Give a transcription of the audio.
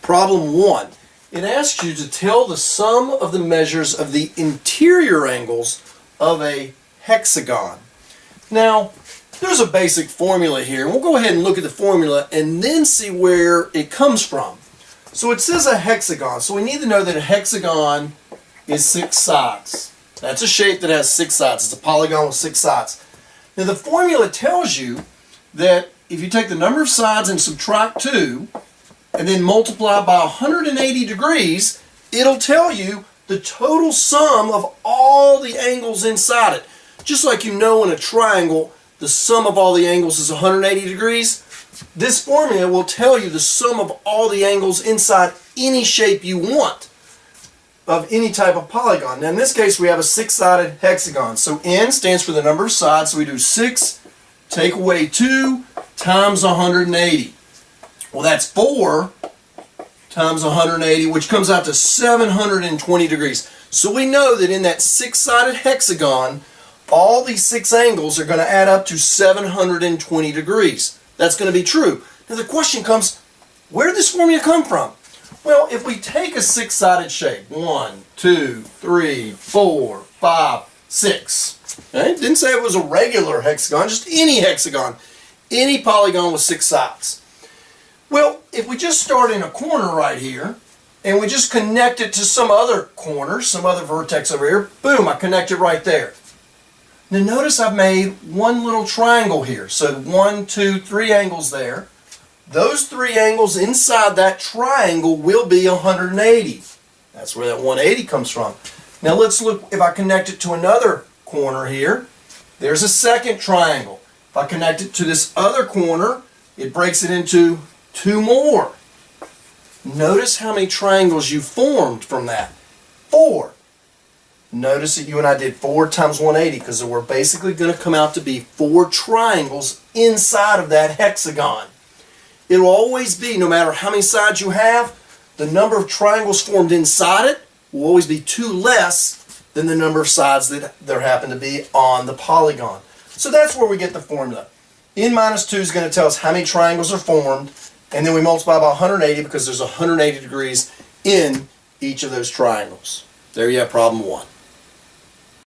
Problem 1. It asks you to tell the sum of the measures of the interior angles of a hexagon. Now, there's a basic formula here. We'll go ahead and look at the formula and then see where it comes from. So it says a hexagon, so we need to know that a hexagon is 6 sides. That's a shape that has 6 sides. It's a polygon with 6 sides. Now the formula tells you that if you take the number of sides and subtract 2, and then multiply by 180 degrees, it'll tell you the total sum of all the angles inside it. Just like you know in a triangle, the sum of all the angles is 180 degrees, this formula will tell you the sum of all the angles inside any shape you want of any type of polygon. Now in this case we have a 6-sided hexagon. So n stands for the number of sides, so we do 6, take away 2, times 180. Well, that's 4 times 180, which comes out to 720 degrees. So we know that in that 6-sided hexagon, all these 6 angles are going to add up to 720 degrees. That's going to be true. Now the question comes, where did this formula come from? Well, if we take a 6-sided shape, 1, 2, 3, 4, 5, 6. Okay? It didn't say it was a regular hexagon, just any hexagon, any polygon with 6 sides. Well, if we just start in a corner right here, and we just connect it to some other corner, some other vertex over here, boom, I connect it right there. Now notice I've made one little triangle here. So 1, 2, 3 angles there. Those 3 angles inside that triangle will be 180. That's where that 180 comes from. Now let's look, if I connect it to another corner here, there's a second triangle. If I connect it to this other corner, it breaks it into 2 more. Notice how many triangles you formed from that. 4. Notice that you and I did 4 times 180 because we're basically going to come out to be 4 triangles inside of that hexagon. It will always be, no matter how many sides you have, the number of triangles formed inside it will always be 2 less than the number of sides that there happen to be on the polygon. So that's where we get the formula. N minus 2 is going to tell us how many triangles are formed, and then we multiply by 180 because there's 180 degrees in each of those triangles. There you have problem 1.